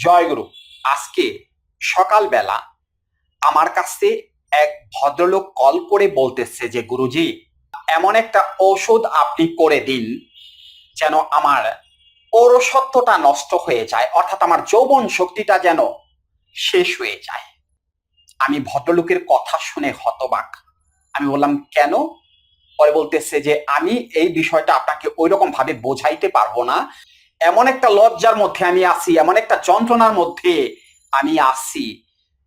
জয়গুরু। আজকে সকালবেলা আমার কাছে এক ভদ্রলোক কল করে বলতেছে যে গুরুজি, এমন একটা ঔষধ আপনি করে দিন যেন আমার পৌরসত্বটা নষ্ট হয়ে যায়, অর্থাৎ আমার যৌবন শক্তিটা যেন শেষ হয়ে যায়। আমি ভদ্রলোকের কথা শুনে হতবাক। আমি বললাম, কেন? পরে বলতেছে যে আমি এই বিষয়টা আপনাকে ওই রকম ভাবে বোঝাইতে পারবো না। এমন একটা লজ্জার মধ্যে আমি আছি, এমন একটা যন্ত্রণার মধ্যে আমি আছি,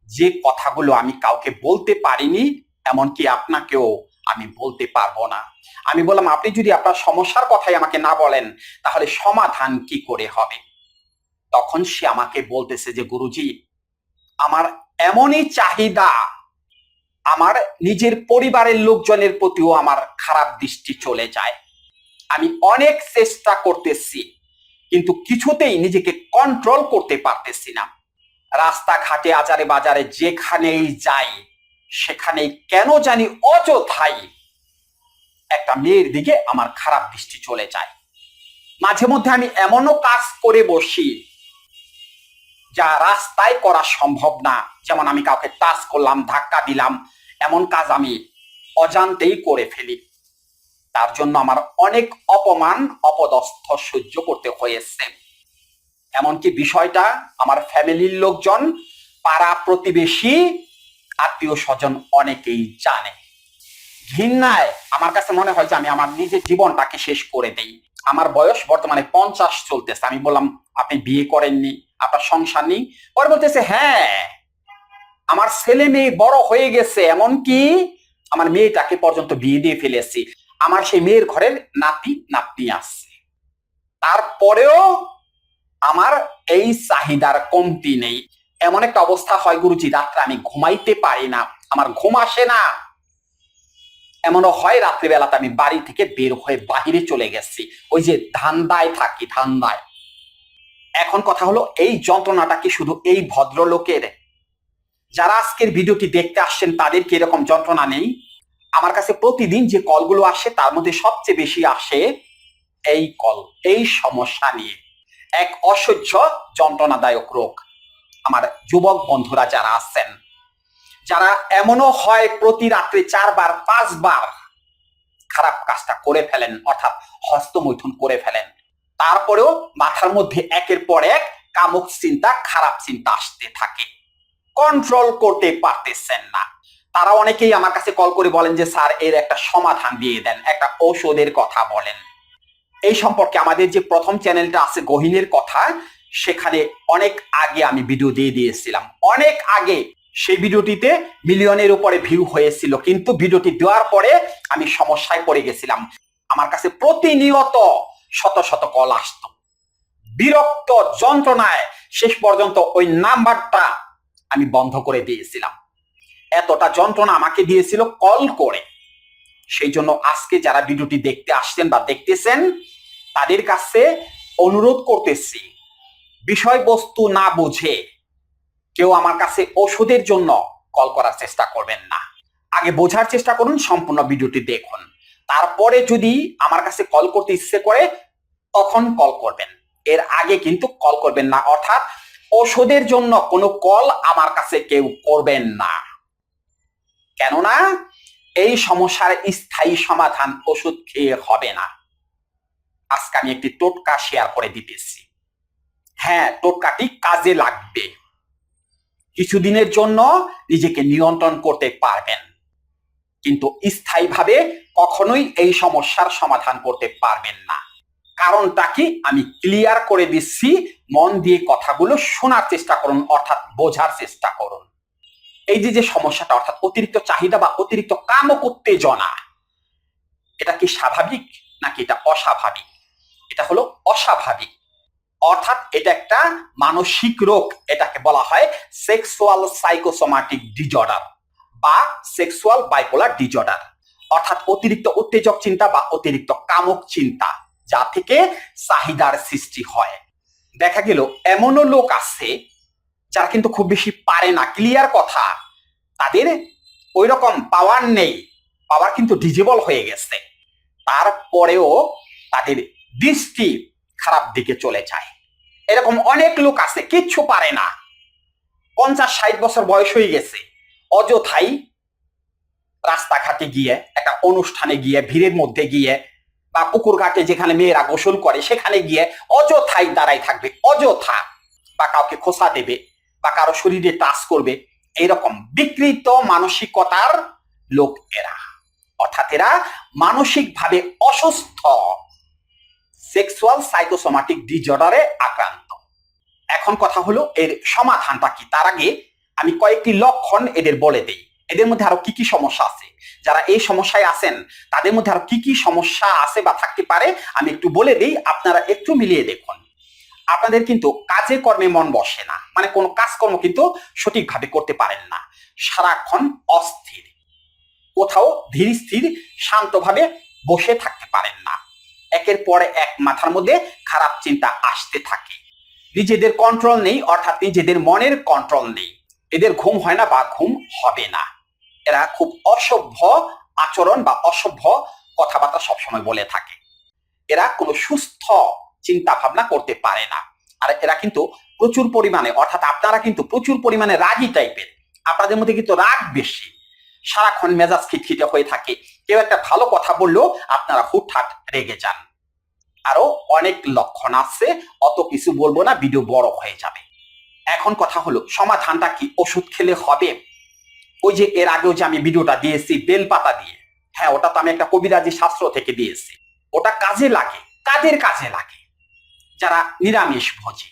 যে কথাগুলো আমি কাউকে বলতে পারিনি, এমনকি আপনাকেও আমি বলতে পারবো না। আমি বললাম, আপনি যদি আপনার সমস্যার কথাই আমাকে না বলেন, তাহলে সমাধান কি করে হবে? তখন সে আমাকে বলতেছে যে গুরুজি, আমার এমনই চাহিদা, আমার নিজের পরিবারের লোকজনের প্রতিও আমার খারাপ দৃষ্টি চলে যায়। আমি অনেক চেষ্টা করতেছি, কিন্তু কিছুতেই নিজেকে কন্ট্রোল করতে পারতেছি না। রাস্তাঘাটে আজারে বাজারে যেখানেই যাই, সেখানেই কেন জানি অযথাই একটা মেয়ের দিকে আমার খারাপ দৃষ্টি চলে যায়। মাঝে মধ্যে আমি এমনও কাজ করে বসি যা রাস্তায় করা সম্ভব না, যেমন আমি কাউকে টাচ করলাম, ধাক্কা দিলাম, এমন কাজ আমি অজান্তেই করে ফেলি। তার জন্য আমার অনেক অপমান অপদস্থ সহ্য করতে হয়েছে। এমনকি বিষয়টা আমার ফ্যামিলির লোকজন, পাড়া প্রতিবেশী, আত্মীয় স্বজন অনেকেই জানে। ঘৃণায় আমার কাছে মনে হয় যে আমি আমার নিজের জীবনটাকে শেষ করে দেই। আমার বয়স বর্তমানে 50 চলতেছে। আমি বললাম, আপনি বিয়ে করেননি, আপনার সংসার নেই? পরে বলতেছে, হ্যাঁ, আমার ছেলে মেয়ে বড় হয়ে গেছে, এমনকি আমার মেয়েটাকে পর্যন্ত বিয়ে দিয়ে ফেলেছি। আমার সেই মেয়ের ঘরের নাতি নাতনি আছে। তারপরেও আমার এই চাহিদার কমতি নেই। এমন একটা অবস্থা হয় গুরুজি, রাত্রে আমি ঘুমাইতে পারি না, আমার ঘুম আসে না। এমনও হয় রাত্রিবেলাতে আমি বাড়ি থেকে বের হয়ে বাহিরে চলে গেছি, ওই যে ধান্দায় থাকি, ধান্দায়। এখন কথা হলো, এই যন্ত্রণাটা কি শুধু এই ভদ্রলোকের? যারা আজকের ভিডিওটি দেখতে আসছেন তাদের কি এরকম যন্ত্রণা নেই? আমার কাছে প্রতিদিন যে কলগুলো আসে, তার মধ্যে সবচেয়ে বেশি আসে এই কল, এই সমস্যা নিয়ে। এক অসহ্য যন্ত্রণাদায়ক রোগ। আমার যুবক বন্ধুরা যারা আছেন, যারা এমনও হয় প্রতি রাত্রে 4 বার 5 বার খারাপ কাজটা করে ফেলেন, অর্থাৎ হস্তমৈথুন করে ফেলেন, তারপরেও মাথার মধ্যে একের পর এক কামুক চিন্তা, খারাপ চিন্তা আসতে থাকে, কন্ট্রোল করতে পারতেছেন না। তারা অনেকেই আমার কাছে কল করে বলেন যে স্যার, এর একটা সমাধান দিয়ে দেন, একটা ঔষধের কথা বলেন। এই সম্পর্কে আমাদের যে প্রথম চ্যানেলটা আছে গহীনের কথা, সেখানে অনেক আগে আমি ভিডিও দিয়ে দিয়েছিলাম, অনেক আগে। সেই ভিডিওটিতে মিলিয়নের উপরে ভিউ হয়েছিল, কিন্তু ভিডিওটি দেওয়ার পরে আমি সমস্যায় পড়ে গেছিলাম। আমার কাছে প্রতিনিয়ত শত শত কল আসতো। বিরক্ত যন্ত্রণায় শেষ পর্যন্ত ওই নাম্বারটা আমি বন্ধ করে দিয়েছিলাম। এতটা যন্ত্রণা আমাকে দিয়েছিল কল করে। সেই জন্য আজকে যারা ভিডিওটি দেখতে আসছেন বা দেখতেছেন, তাদের কাছে অনুরোধ করতেছি, বিষয়বস্তু না বুঝে কেউ আমার কাছে ওষুধের জন্য কল করার চেষ্টা করবেন না। আগে বোঝার চেষ্টা করুন, সম্পূর্ণ ভিডিওটি দেখুন, তারপরে যদি আমার কাছে কল করতে ইচ্ছে করে তখন কল করবেন। এর আগে কিন্তু কল করবেন না, অর্থাৎ ওষুধের জন্য কোনো কল আমার কাছে কেউ করবেন না। কেননা এই সমস্যার স্থায়ী সমাধান ওষুধ খেয়ে হবে না। আজকে আমি একটি টোটকা শেয়ার করে দিতেছি। হ্যাঁ, টোটকাটি কাজে লাগবে। কিছুদিনের জন্য নিজেকে নিয়ন্ত্রণ করতে পারবেন, কিন্তু স্থায়ীভাবে কখনোই এই সমস্যার সমাধান করতে পারবেন না। কারণটা কি আমি ক্লিয়ার করে দিচ্ছি, মন দিয়ে কথাগুলো শোনার চেষ্টা করুন, অর্থাৎ বোঝার চেষ্টা করুন। এই যে সমস্যাটা, অর্থাৎ অতিরিক্ত চাহিদা বা অতিরিক্ত কামক উত্তেজনা, এটা কি স্বাভাবিক নাকি এটা অস্বাভাবিক? এটা হলো অস্বাভাবিক, অর্থাৎ এটা একটা মানসিক রোগ। এটাকে বলা হয় সেক্সুয়াল সাইকোসোমাটিক ডিজঅর্ডার বা সেক্সুয়াল বাইপোলার ডিজঅর্ডার, অর্থাৎ অতিরিক্ত উত্তেজক চিন্তা বা অতিরিক্ত কামক চিন্তা, যা থেকে চাহিদার সৃষ্টি হয়। দেখা গেল এমনও লোক আছে যারা কিন্তু খুব বেশি পারে না, ক্লিয়ার কথা, তাদের ওই রকম পাওয়ার নেই, পাওয়ার কিন্তু ডিজেবল হয়ে গেছে, তারপরেও তাদের দৃষ্টি খারাপ দিকে চলে যায়। এরকম অনেক লোক আছে কিচ্ছু পারে না, 50-60 বছর বয়স হয়ে গেছে, অযথাই রাস্তাঘাটে গিয়ে, একটা অনুষ্ঠানে গিয়ে, ভিড়ের মধ্যে গিয়ে, বা পুকুর ঘাটে যেখানে মেয়েরা গোসল করে সেখানে গিয়ে অযথাই দাঁড়াই থাকবে, অযথা, বা কাউকে খোসা দেবে, বা কারো শরীরে টাচ করবে। এইরকম বিকৃত মানসিকতার লোক এরা, অর্থাৎ এরা মানসিকভাবে অসুস্থ, সেক্সুয়াল সাইকোসোমাটিক ডিসঅর্ডারে আক্রান্ত। এখন কথা হলো এর সমাধানটা কি, তার আগে আমি কয়েকটি লক্ষণ এদের বলে দেই। এদের মধ্যে আরো কি কি সমস্যা আছে, যারা এই সমস্যায় আছেন তাদের মধ্যে আরো কি কি সমস্যা আছে বা থাকতে পারে আমি একটু বলে দিই, আপনারা একটু মিলিয়ে দেখুন। আপনাদের কিন্তু কাজে কর্মে মন বসে না, মানে কোনো কাজকর্ম কিন্তু সঠিকভাবে করতে পারেন না, সারাক্ষণ অস্থির, কোথাও ধীর স্থির শান্তভাবে বসে থাকতে পারেন না, একের পর এক মাথার মধ্যে খারাপ চিন্তা আসতে থাকে, নিজেদের কন্ট্রোল নেই, অর্থাৎ নিজেদের মনের কন্ট্রোল নেই, এদের ঘুম হয় না বা ঘুম হবে না, এরা খুব অসভ্য আচরণ বা অসভ্য কথাবার্তা সবসময় বলে থাকে, এরা কোনো সুস্থ চিন্তা ভাবনা করতে পারে না, আর এরা কিন্তু প্রচুর পরিমাণে, অর্থাৎ আপনারা কিন্তু প্রচুর পরিমাণে রাগী টাইপের, আপনাদের মধ্যে কিন্তু রাগ বেশি, সারাক্ষণ মেজাজ খিটখিটে হয়ে থাকে, কেউ একটা ভালো কথা বললেও আপনারা হুটহাট রেগে যান। আরো অনেক লক্ষণ আছে, অত কিছু বলবো না, ভিডিও বড় হয়ে যাবে। এখন কথা হলো সমাধানটা কি, ওষুধ খেলে হবে? ওই যে এর আগেও যে আমি ভিডিওটা দিয়েছি বেলপাতা দিয়ে, হ্যাঁ ওটা তো আমি একটা কবিরাজি শাস্ত্র থেকে দিয়েছি, ওটা কাজে লাগে। কাদের কাজে লাগে? যারা নিরামিষ ভোজী,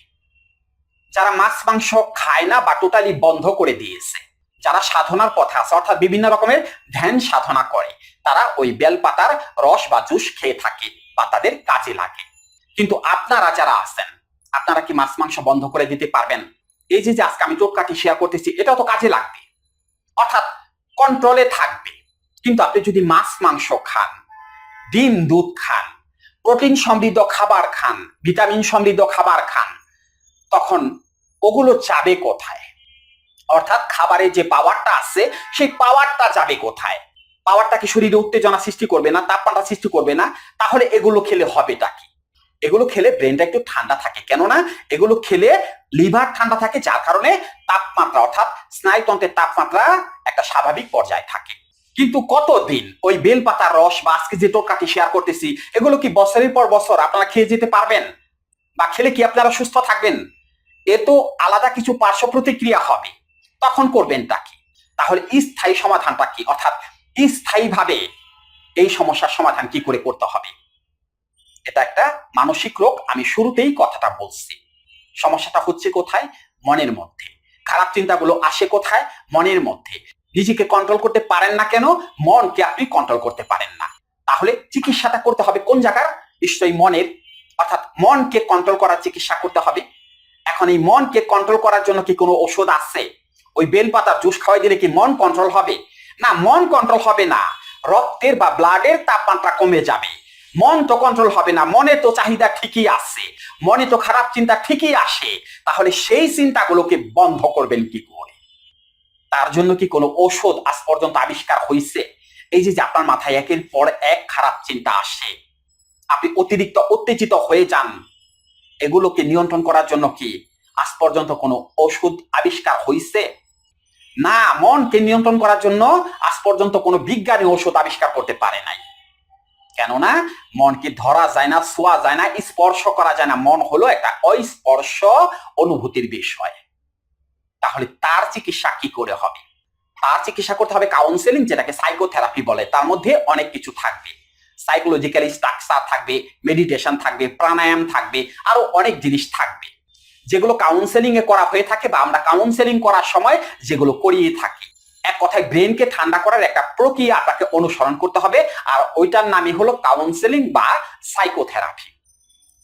যারা মাছ মাংস খায় না বা টোটালি বন্ধ করে দিয়েছে, যারা সাধনার পথে আছে, অর্থাৎ বিভিন্ন রকমের ধ্যান সাধনা করে, তারা ওই বেলপাতার রস বা জুস খেয়ে থাকে বা তাদের কাজে লাগে। কিন্তু আপনারা যারা আছেন, আপনারা কি মাছ মাংস বন্ধ করে দিতে পারবেন? এই যে আজকে আমি টোটকাটি শেয়ার করতেছি, এটাও তো কাজে লাগবে, অর্থাৎ কন্ট্রোলে থাকবে। কিন্তু আপনি যদি মাছ মাংস খান, ডিম দুধ খান, প্রোটিন সমৃদ্ধ খাবার খান, ভিটামিন সমৃদ্ধ খাবার খান, তখন ওগুলো যাবে কোথায়? অর্থাৎ খাবারের যে পাওয়ারটা আছে সেই পাওয়ারটা যাবে কোথায়? পাওয়ারটা কি শরীরে উত্তেজনা সৃষ্টি করবে না, তাপমাত্রা সৃষ্টি করবে না? তাহলে এগুলো খেলে হবেটা কি? এগুলো খেলে ব্রেনটা একটু ঠান্ডা থাকে, কেননা এগুলো খেলে লিভার ঠান্ডা থাকে, যার কারণে তাপমাত্রা অর্থাৎ স্নায়ুতন্ত্রের তাপমাত্রা একটা স্বাভাবিক পর্যায়ে থাকে। কিন্তু কতদিন ওই বেলপাতার রস বা আজকে যে টোটকাটি শেয়ার করতেছি, এগুলো কি বছরের পর বছর আপনারা খেয়ে যেতে পারবেন? বা খেলে কি আপনারা সুস্থ থাকবেন? এ তো আলাদা কিছু পার্শ্ব প্রতিক্রিয়া হবে, তখন করবেনটা কি? তাহলে স্থায়ী সমাধানটা কি, অর্থাৎ স্থায়ীভাবে এই সমস্যার সমাধান কি করে করতে হবে? এটা একটা মানসিক রোগ, আমি শুরুতেই কথাটা বলছি। সমস্যাটা হচ্ছে কোথায়? মনের মধ্যে। খারাপ চিন্তাগুলো আসে কোথায়? মনের মধ্যে। নিজেকে কন্ট্রোল করতে পারেন না কেন? মনকে আপনি কন্ট্রোল করতে পারেন না। তাহলে চিকিৎসাটা করতে হবে কোন জায়গার? নিশ্চয়ই মনের, অর্থাৎ মনকে কন্ট্রোল করার চিকিৎসা করতে হবে। এখন এই মনকে কন্ট্রোল করার জন্য কি কোনো ওষুধ আছে? ওই বেলপাতার জুস খাওয়াই দিলে কি মন কন্ট্রোল হবে? না, মন কন্ট্রোল হবে না, রক্তের বা ব্লাডের তাপমাত্রা কমে যাবে, মন তো কন্ট্রোল হবে না, মনে তো চাহিদা ঠিকই আছে, মনে তো খারাপ চিন্তা ঠিকই আসে, তাহলে সেই চিন্তাগুলোকে বন্ধ করবেন কি করে? তার জন্য কি কোনো ওষুধ আজ পর্যন্ত আবিষ্কার হয়েছে? এই যে আপনার মাথায় একের পর এক খারাপ চিন্তা আসে, আপনি অতিরিক্ত উত্তেজিত হয়ে যান, এগুলোকে নিয়ন্ত্রণ করার জন্য কি আজ পর্যন্ত কোনো ওষুধ আবিষ্কার হয়েছে? না, মনকে নিয়ন্ত্রণ করার জন্য আজ পর্যন্ত কোনো বিজ্ঞানী ওষুধ আবিষ্কার করতে পারে নাই, কেননা মনকে ধরা যায় না, ছোঁয়া যায় না, স্পর্শ করা যায় না, মন হলো একটা অস্পর্শ অনুভূতির বিষয়। তাহলে তার চিকিৎসা কি করে হবে? তার চিকিৎসা করতে হবে কাউন্সেলিং, যেটাকে সাইকোথেরাপি বলে। তার মধ্যে অনেক কিছু থাকবে, সাইকোলজিক্যাল স্ট্রাকচার থাকবে, মেডিটেশন থাকবে, প্রাণায়াম থাকবে, আরো অনেক জিনিস থাকবে, যেগুলো কাউন্সেলিং এ করা হয়ে থাকে বা আমরা কাউন্সেলিং করার সময় যেগুলো করিয়ে থাকি। এক কথায় ব্রেনকে ঠান্ডা করার একটা প্রক্রিয়া আপনাকে অনুসরণ করতে হবে, আর ওইটার নামই হলো কাউন্সেলিং বা সাইকোথেরাপি।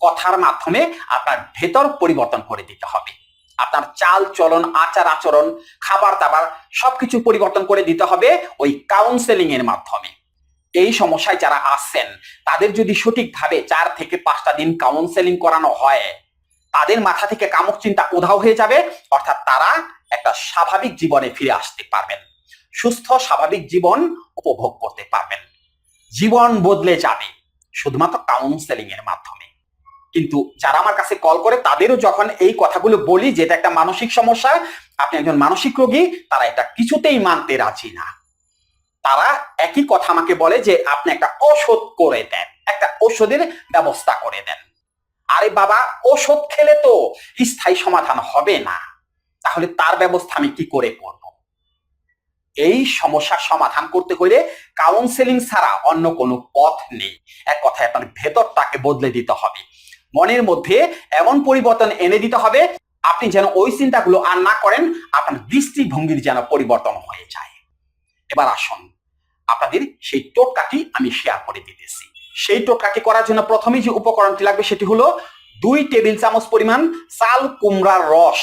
কথার মাধ্যমে আপনার ভেতর পরিবর্তন করে দিতে হবে, আপনার চাল চলন, আচার আচরণ, খাবার দাবার সবকিছু পরিবর্তন করে দিতে হবে ওই কাউন্সেলিং এর মাধ্যমে। এই সমস্যায় যারা আছেন তাদের যদি সঠিকভাবে 4 থেকে 5টা দিন কাউন্সেলিং করানো হয়, তাদের মাথা থেকে কামুক চিন্তা উধাও হয়ে যাবে, অর্থাৎ তারা একটা স্বাভাবিক জীবনে ফিরে আসতে পারবেন, সুস্থ স্বাভাবিক জীবন উপভোগ করতে পারবেন, জীবন বদলে যাবে শুধুমাত্র কাউন্সেলিং এর মাধ্যমে। কিন্তু যারা আমার কাছে কল করে তাদেরও যখন এই কথাগুলো বলি যে এটা একটা মানসিক সমস্যা, আপনি একজন মানসিক রোগী, তারা এটা কিছুতেই মানতে রাজি না। তারা একই কথা আমাকে বলে যে আপনি একটা ওষুধ করে দেন, একটা ওষুধের ব্যবস্থা করে দেন। আরে বাবা, ওষুধ খেলে তো স্থায়ী সমাধান হবে না, তাহলে তার ব্যবস্থা আমি কি করে করব? এই সমস্যার সমাধান করতে হলে কাউন্সেলিং ছাড়া অন্য কোনো পথ নেই। এক কথায় আপনার ভেতরটাকে বদলে দিতে হবে, মনের মধ্যে এমন পরিবর্তন এনে দিতে হবে আপনি যেন ওই চিন্তাগুলো আর না করেন, আপনার দৃষ্টিভঙ্গির যেন পরিবর্তন হয়ে যায়। এবার আসুন আপনাদের সেই টোটকাটি আমি শেয়ার করে দিতেছি। সেই টোটকাটি করার জন্য প্রথমেই যে উপকরণটি লাগবে সেটি হলো 2 টেবিল চামচ পরিমাণ চাল কুমড়ার রস,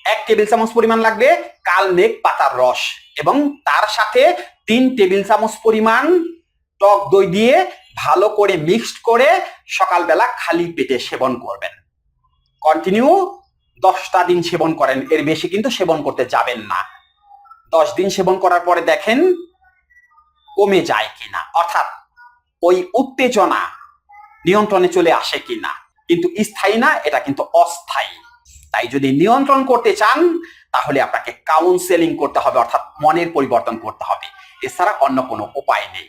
1 টেবিল চামচ পরিমাণ লাগবে কালমেঘ পাতার রস, এবং তার সাথে 3 টেবিল চামচ পরিমাণ টক দই দিয়ে ভালো করে মিক্সড করে সকালবেলা খালি পেটে সেবন করবেন। কন্টিনিউ 10টা দিন সেবন করেন, এর বেশি কিন্তু সেবন করতে যাবেন না। 10 দিন সেবন করার পরে দেখেন কমে যায় কিনা, অর্থাৎ ওই উত্তেজনা নিয়ন্ত্রণে চলে আসে কিনা। কিন্তু স্থায়ী না, এটা কিন্তু অস্থায়ী। তাই যদি নিয়ন্ত্রণ করতে চান তাহলে আপনাকে কাউন্সেলিং করতে হবে, অর্থাৎ মনের পরিবর্তন করতে হবে, এছাড়া অন্য কোনো উপায় নেই।